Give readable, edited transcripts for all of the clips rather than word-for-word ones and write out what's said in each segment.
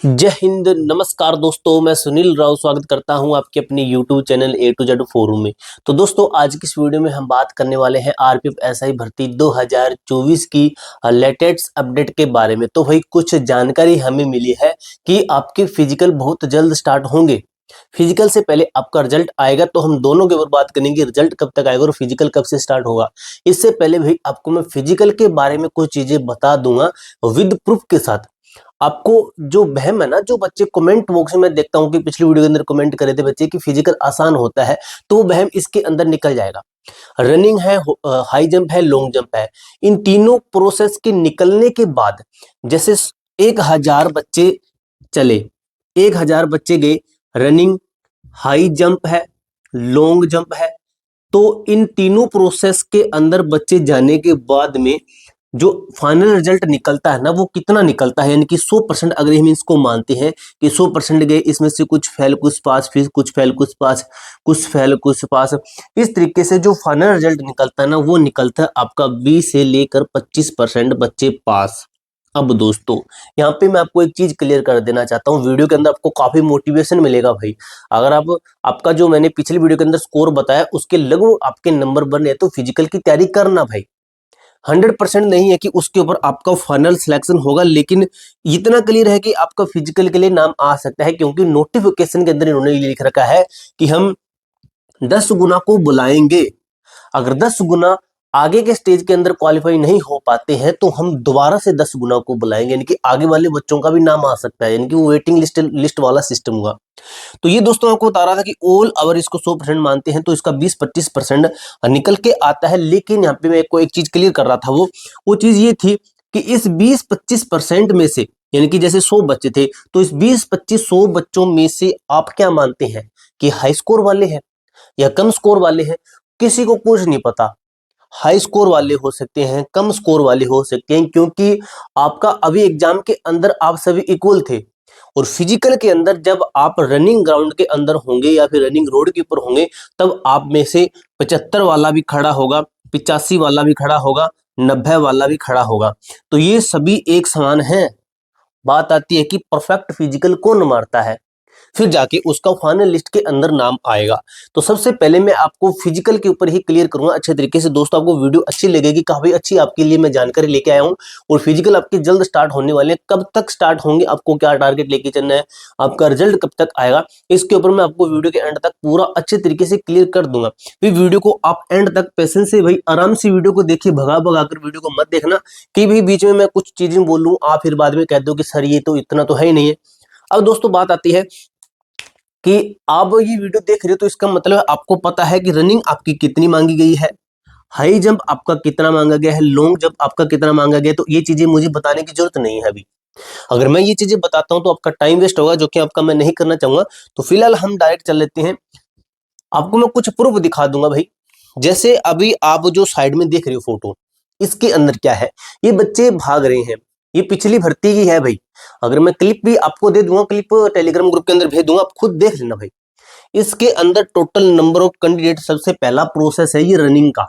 जय हिंद। नमस्कार दोस्तों, मैं सुनील राव स्वागत करता हूं आपके अपने YouTube channel A to Z forum में। तो दोस्तों, आज की इस वीडियो में हम बात करने वाले हैं आरपीएफ एसआई भर्ती 2024 की लेटेस्ट अपडेट के बारे में। तो भाई कुछ जानकारी हमें मिली है कि आपके फिजिकल बहुत जल्द स्टार्ट होंगे। फिजिकल से पहले आपका रिजल्ट आएगा, तो हम दोनों के ऊपर बात करेंगे, रिजल्ट कब तक आएगा और फिजिकल कब से स्टार्ट होगा। इससे पहले भाई आपको मैं फिजिकल के बारे में कुछ चीजें बता दूंगा विद प्रूफ के साथ। आपको जो वहम है ना, जो बच्चे कमेंट बॉक्स में देखता हूं कि पिछली वीडियो के अंदर कमेंट करे थे बच्चे कि फिजिकल आसान होता है, तो वो वहम इसके अंदर निकल जाएगा। रनिंग है, हाई जंप है, लॉन्ग जंप है। इन तीनों प्रोसेस के निकलने के बाद जैसे 1000 बच्चे चले, 1000 बच्चे गए, रनिंग, हाई जंप है, लॉन्ग जंप है, तो इन तीनों प्रोसेस के अंदर बच्चे जाने के बाद में जो फाइनल रिजल्ट निकलता है ना, वो कितना निकलता है, यानी कि 100% अगर हम इसको मानते हैं कि 100% गए, इसमें से कुछ फेल कुछ पास, फिर कुछ फेल कुछ पास, कुछ फेल कुछ पास, इस तरीके से जो फाइनल रिजल्ट निकलता है ना, वो निकलता है आपका 20 से लेकर 25% बच्चे पास। अब दोस्तों, यहाँ पे मैं आपको एक चीज क्लियर कर देना चाहता हूँ, वीडियो के अंदर आपको काफी मोटिवेशन मिलेगा भाई। अगर आपका जो मैंने पिछली वीडियो के अंदर स्कोर बताया उसके लगभग आपके नंबर बने, तो फिजिकल की तैयारी करना भाई। 100% नहीं है कि उसके ऊपर आपका फाइनल सिलेक्शन होगा, लेकिन इतना क्लियर है कि आपका फिजिकल के लिए नाम आ सकता है, क्योंकि नोटिफिकेशन के अंदर इन्होंने ये लिख रखा है कि हम 10 गुना को बुलाएंगे। अगर 10 गुना आगे के स्टेज के अंदर क्वालिफाई नहीं हो पाते हैं, तो हम दोबारा से 10 गुना को बुलाएंगे, यानी कि आगे वाले बच्चों का भी नाम आ सकता है, यानी कि वो वेटिंग लिस्ट वाला सिस्टम होगा। तो ये दोस्तों आपको बता रहा था कि ऑल अवर इसको 100% मानते हैं, तो इसका 20-25% निकल के आता है। लेकिन यहाँ पे मैं एक चीज क्लियर कर रहा था, वो चीज ये थी कि इस 20-25% में से, यानी कि जैसे 100 बच्चे थे, तो इस 20-25-100 बच्चों में से आप क्या मानते हैं कि हाई स्कोर वाले हैं या कम स्कोर वाले हैं? किसी को कुछ नहीं पता। हाई स्कोर वाले हो सकते हैं, कम स्कोर वाले हो सकते हैं, क्योंकि आपका अभी एग्जाम के अंदर आप सभी इक्वल थे। और फिजिकल के अंदर जब आप रनिंग ग्राउंड के अंदर होंगे या फिर रनिंग रोड के ऊपर होंगे, तब आप में से 75 वाला भी खड़ा होगा, 85 वाला भी खड़ा होगा, 90 वाला भी खड़ा होगा। तो ये सभी एक समान है। बात आती है कि परफेक्ट फिजिकल कौन मारता है, फिर जाके उसका फाइनल लिस्ट के अंदर नाम आएगा। तो सबसे पहले मैं आपको फिजिकल के ऊपर ही क्लियर करूंगा अच्छे तरीके से। दोस्तों, आपको वीडियो अच्छी लगेगी, काफी अच्छी आपके लिए मैं जानकारी लेके आया हूं। और फिजिकल आपके जल्द स्टार्ट होने वाले हैं, कब तक स्टार्ट होंगे, आपको क्या टारगेट लेके चलना है, आपका रिजल्ट कब तक आएगा, इसके ऊपर मैं आपको वीडियो के एंड तक पूरा अच्छे तरीके से क्लियर कर दूंगा। फिर वीडियो को आप एंड तक पेशेंस से भाई आराम से वीडियो को देखिए, भगा भगा कर वीडियो को मत देखना कि भाई बीच में मैं कुछ चीजें बोलूं, आप फिर बाद में कह दो कि सर ये तो इतना तो है ही नहीं है। अब दोस्तों, बात आती है कि आप ये वीडियो देख रहे हो, तो इसका मतलब आपको पता है कि रनिंग आपकी कितनी मांगी गई है, हाई जंप आपका कितना मांगा गया है, लॉन्ग जंप आपका कितना मांगा गया है। तो ये चीजें मुझे बताने की जरूरत नहीं है अभी। अगर मैं ये चीजें बताता हूं तो आपका टाइम वेस्ट होगा, जो कि आपका मैं नहीं करना चाहूंगा। तो फिलहाल हम डायरेक्ट चल लेते हैं, आपको मैं कुछ प्रूफ दिखा दूंगा भाई। जैसे अभी आप जो साइड में देख रहे हो फोटो, इसके अंदर क्या है, ये बच्चे भाग रहे हैं, ये पिछली भर्ती की है भाई। अगर मैं क्लिप भी आपको दे दूंगा, क्लिप टेलीग्राम ग्रुप के अंदर भेज दूंगा, आप खुद देख लेना भाई। इसके अंदर टोटल नंबर ऑफ कैंडिडेट, सबसे पहला प्रोसेस है ये रनिंग का।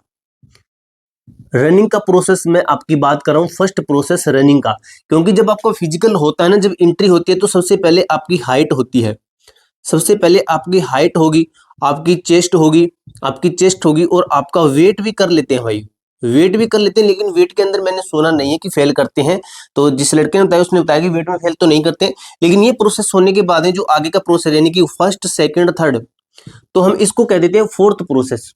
रनिंग का प्रोसेस मैं आपकी बात कर रहा हूं, फर्स्ट प्रोसेस रनिंग का। क्योंकि जब आपका फिजिकल होता है ना, जब एंट्री होती है, तो सबसे पहले आपकी हाइट होती है। सबसे पहले आपकी हाइट होगी, आपकी चेस्ट होगी, आपकी चेस्ट होगी, और आपका वेट भी कर लेते हैं भाई। वेट भी कर लेते हैं, लेकिन वेट के अंदर मैंने सुना नहीं है कि फेल करते हैं। तो जिस लड़के ने बताया उसने बताया कि वेट में फेल तो नहीं करते। लेकिन ये प्रोसेस होने के बाद है जो आगे का प्रोसेस, यानी कि फर्स्ट सेकंड थर्ड, तो हम इसको कह देते हैं फोर्थ प्रोसेस।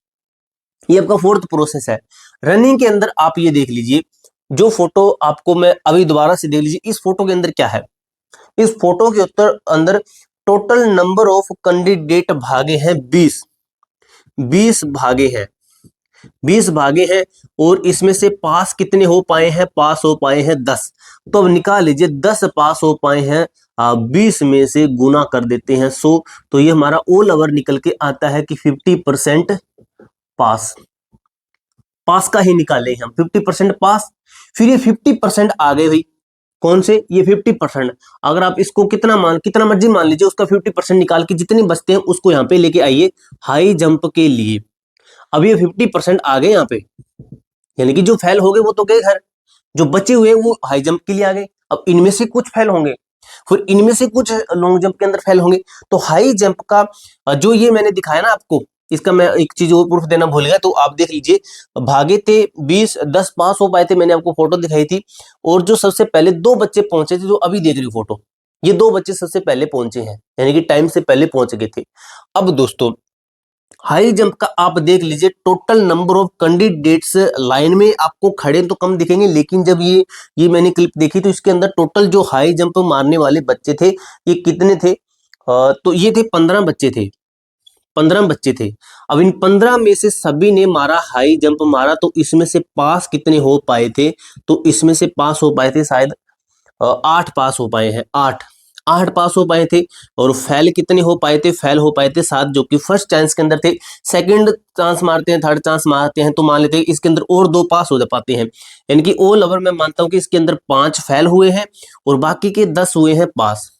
ये आपका फोर्थ प्रोसेस है। रनिंग के अंदर आप ये देख लीजिए, जो फोटो आपको मैं अभी दोबारा से देख लीजिए, इस फोटो के अंदर क्या है, इस फोटो के अंदर टोटल नंबर ऑफ कैंडिडेट भागे हैं 20। 20 भागे हैं, 20 भागे हैं, और इसमें से पास कितने हो पाए हैं, पास हो पाए हैं 10। तो अब निकाल लीजिए, 10 पास हो पाए हैं, 20 में से गुना कर देते हैं 100। तो ये हमारा ऑल ओवर निकल के आता है कि 50% पास। पास का ही निकाले हम 50% पास। फिर ये 50% आ गए भाई, कौन से, ये 50%। अगर आप इसको कितना मर्जी मान लीजिए, उसका 50% निकाल के जितने बचते हैं उसको यहाँ पे लेके आइए हाई जंप के लिए। अब ये 50% आ गए यहाँ पे, यानी कि जो फेल हो गए वो तो गए घर, जो बचे हुए वो हाई जंप के लिए आ गए। अब इनमें से कुछ फेल होंगे, फिर इनमें से कुछ लॉन्ग जंप के अंदर फेल होंगे। तो हाई जंप का जो ये मैंने दिखाया ना आपको, इसका मैं एक चीज और प्रूफ देना भूल गया, तो आप देख लीजिए, भागे थे 20, 10 पास हो पाए थे, मैंने आपको फोटो दिखाई थी। और जो सबसे पहले 2 बच्चे पहुंचे थे, जो अभी देख रही हो फोटो, ये 2 बच्चे सबसे पहले पहुंचे हैं, यानी कि टाइम से पहले पहुंच गए थे। अब दोस्तों हाई जंप का आप देख लीजिए, total number of candidates line में आपको खड़े तो कम दिखेंगे, लेकिन जब ये मैंने क्लिप देखी तो इसके अंदर टोटल जो हाई जंप मारने वाले बच्चे थे, ये कितने थे? तो ये थे 15 बच्चे थे, 15 बच्चे थे। अब इन 15 में से सभी ने मारा, हाई जंप मारा, तो इसमें से पास कितने हो पाए थे? तो इसमें से पास हो पाए थे शायद 8 पास हो पाए हैं, 8 पास हो पाए थे। और फेल कितने हो पाए थे? फेल हो पाए थे 7, जो कि फर्स्ट चांस के अंदर थे। सेकंड चांस मारते हैं, थर्ड चांस मारते हैं, तो मान लेते हैं इसके अंदर और 2 पास हो जा पाते हैं, यानी कि ऑल ओवर मैं मानता हूं कि इसके अंदर 5 फेल हुए हैं और बाकी के 10 हुए हैं पास,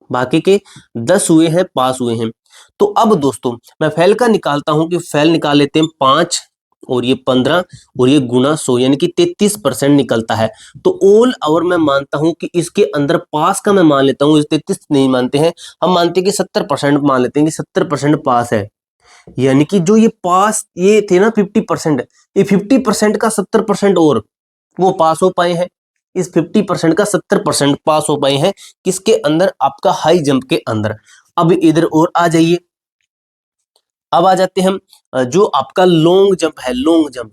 बाकी के 10 हुए हैं पास हुए हैं। तो अब दोस्तों मैं फेल का निकालता हूं, कि फेल निकाल लेते हैं 5 और ये 15 और ये गुना 100, यानी कि 33% निकलता है। तो ऑल ओवर मैं मानता हूं कि इसके अंदर पास का मैं मान लेता हूं, 33 नहीं मानते हैं हम, मानते हैं कि 70% मान लेते हैं कि 70% पास है। यानी कि जो ये पास ये थे ना 50%, ये 50% का 70% और वो पास हो पाए हैं। इस 50% का 70% पास हो पाए हैं, किसके अंदर? आपका हाई जंप के अंदर। अब इधर और आ जाइए, अब आ जाते हैं हम जो आपका लॉन्ग जंप है, लॉन्ग जंप।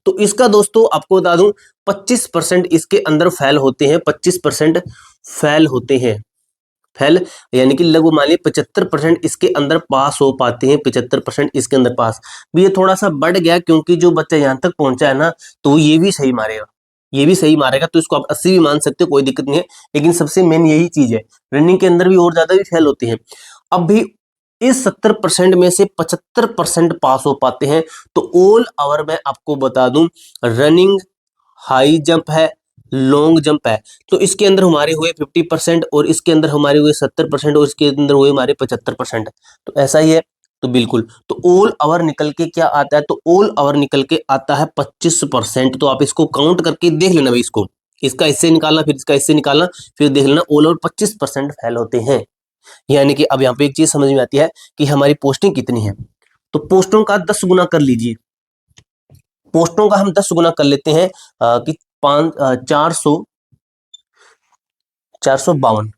तो इसका दोस्तों आपको बता दूं 25% इसके अंदर फेल होते हैं, 25% फेल होते हैं, फेल, यानी कि लगभग मान लीजिए 75% इसके अंदर पास हो पाते हैं, 75% इसके अंदर पास भी। ये थोड़ा सा बढ़ गया क्योंकि जो बच्चा यहाँ तक पहुंचा है ना, तो ये भी सही मारेगा, ये भी सही मारेगा, तो इसको आप 80 भी मान सकते हो, कोई दिक्कत नहीं है। लेकिन सबसे मेन यही चीज है, रनिंग के अंदर भी और ज्यादा भी फेल होते हैं। अब भी इस 70% में से 75% पास हो पाते हैं। तो ऑल ओवर मैं आपको बता दूं, रनिंग, हाई जंप है, लॉन्ग जंप है, तो इसके अंदर हमारे हुए 50% और इसके अंदर हमारे हुए 70% और इसके अंदर हुए हमारे 75%। तो ऐसा ही है, तो बिल्कुल, तो ऑल ओवर निकल के क्या आता है? तो ऑल ओवर निकल के आता है 25%। तो आप इसको काउंट करके देख लेना भाई, इसको, इसका इससे निकालना, फिर इसका इससे निकालना, फिर देख लेना, ऑल ओवर 25% फेल होते हैं। यानी कि अब यहाँ पे एक चीज समझ में आती है कि हमारी पोस्टिंग कितनी है। तो पोस्टों का 10 गुना कर लीजिए, पोस्टों का हम 10 गुना कर लेते हैं कि 452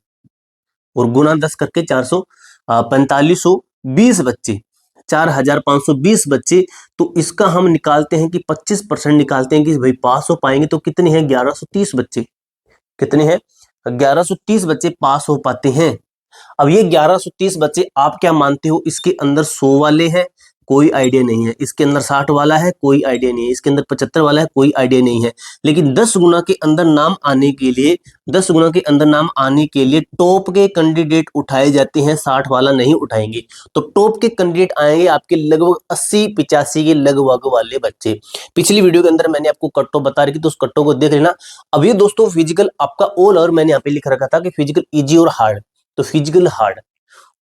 और गुना 10 करके 4520 बच्चे, 4520 बच्चे। तो इसका हम निकालते हैं कि 25% निकालते हैं कि भाई पास हो पाएंगे, तो कितने हैं? 1130 बच्चे। कितने हैं? 1130 बच्चे पास हो पाते हैं। अब ये 1130 बच्चे आप क्या मानते हो? इसके अंदर 100 वाले हैं, कोई आइडिया नहीं है। इसके अंदर 60 वाला है, कोई आइडिया नहीं है। इसके अंदर 75 वाला है, कोई आइडिया नहीं है। लेकिन 10 गुना के अंदर नाम आने के लिए, 10 गुना के अंदर नाम आने के लिए टॉप के कैंडिडेट उठाए जाते हैं, 60 वाला नहीं उठाएंगे। तो टॉप के कैंडिडेट आएंगे आपके लगभग 80-85 के लगभग वाले बच्चे। पिछली वीडियो के अंदर मैंने आपको कट्टो बता रही थी, तो उस कट्टो को देख लेना। अब ये दोस्तों फिजिकल आपका ऑल ओवर मैंने यहाँ पे लिख रखा था कि फिजिकल इजी और हार्ड। तो फिजिकल हार्ड,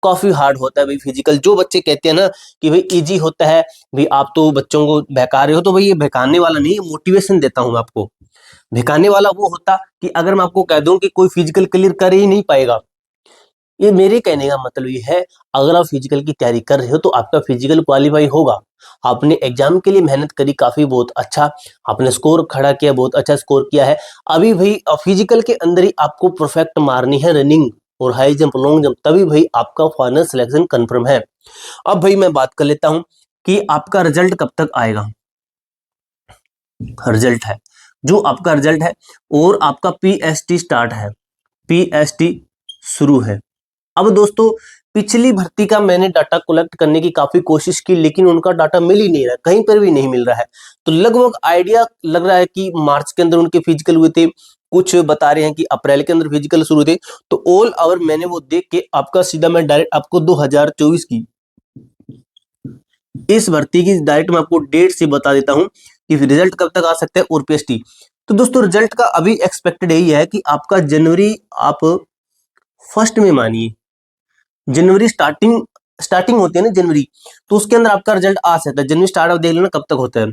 काफी हार्ड होता है भाई फिजिकल। जो बच्चे कहते हैं ना कि भाई इजी होता है, भाई आप तो बच्चों को बहका रहे हो, तो भाई ये बहकाने वाला नहीं, मोटिवेशन देता हूं मैं आपको। बहकाने वाला वो होता कि अगर मैं आपको कह दूं कि कोई फिजिकल क्लियर कर ही नहीं पाएगा। ये मेरे कहने का मतलब ये है, अगर आप फिजिकल की तैयारी कर रहे हो तो आपका फिजिकल क्वालिफाई होगा। आपने एग्जाम के लिए मेहनत करी काफी, बहुत अच्छा, आपने स्कोर खड़ा किया, बहुत अच्छा स्कोर किया है। अभी भाई फिजिकल के अंदर ही आपको परफेक्ट मारनी है रनिंग और हाई जंप, लॉन्ग जंप, तभी भाई आपका फाइनल सिलेक्शन कंफर्म है। अब भाई मैं बात कर लेता हूं कि आपका रिजल्ट कब तक आएगा। रिजल्ट है, जो आपका रिजल्ट है, और आपका पीएसटी स्टार्ट है, पीएसटी शुरू है। अब दोस्तों पिछली भर्ती का मैंने डाटा कलेक्ट करने की काफी कोशिश की, लेकिन उनका डाटा मिल ही नहीं रहा, कहीं पर भी नहीं मिल रहा है। तो लगभग आइडिया लग रहा है कि मार्च के अंदर उनके फिजिकल हुए थे, कुछ बता रहे हैं कि अप्रैल के अंदर फिजिकल शुरू थे। तो ऑल ओवर मैंने वो देख के आपका सीधा मैं डायरेक्ट आपको 2024 की इस भर्ती की डायरेक्ट मैं आपको डेट से बता देता हूं कि रिजल्ट कब तक आ सकता है और पीएसटी। तो दोस्तों रिजल्ट का अभी एक्सपेक्टेड यही है कि आपका जनवरी, आप फर्स्ट में मानिए, जनवरी स्टार्टिंग स्टार्टिंग होती है ना जनवरी, तो उसके अंदर आपका रिजल्ट आ सकता है। जनवरी स्टार्ट आप देख लेना कब तक होता है।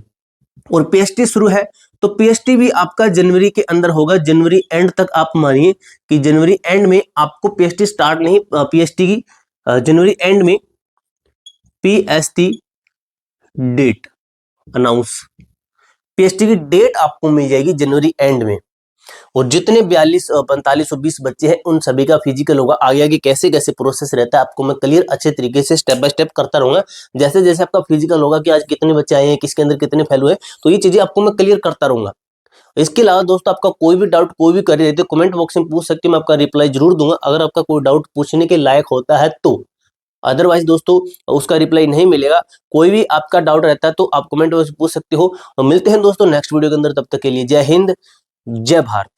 और पीएसटी शुरू है तो पीएसटी भी आपका जनवरी के अंदर होगा, जनवरी एंड तक आप मानिए कि जनवरी एंड में आपको पीएसटी स्टार्ट नहीं, पीएसटी की जनवरी एंड में पीएसटी डेट अनाउंस, पीएसटी की डेट आपको मिल जाएगी जनवरी एंड में। और जितने 42 45 और 20 बच्चे हैं उन सभी का फिजिकल होगा। आगे आगे कैसे कैसे प्रोसेस रहता है आपको मैं क्लियर अच्छे तरीके से स्टेप बाय स्टेप करता रहूंगा। जैसे जैसे आपका फिजिकल होगा कि आज कितने बच्चे आए हैं, किसके अंदर कितने फेल हुए, तो ये चीजें आपको मैं क्लियर करता रहूंगा। इसके अलावा दोस्तों आपका कोई भी डाउट कोई भी कर रहे थे कमेंट बॉक्स में पूछ सकते हैं, मैं आपका रिप्लाई जरूर दूंगा अगर आपका कोई डाउट पूछने के लायक होता है तो। अदरवाइज दोस्तों उसका रिप्लाई नहीं मिलेगा। कोई भी आपका डाउट रहता है तो आप कमेंट बॉक्स में पूछ सकते हो। और मिलते हैं दोस्तों नेक्स्ट वीडियो के अंदर, तब तक के लिए जय हिंद जय भारत।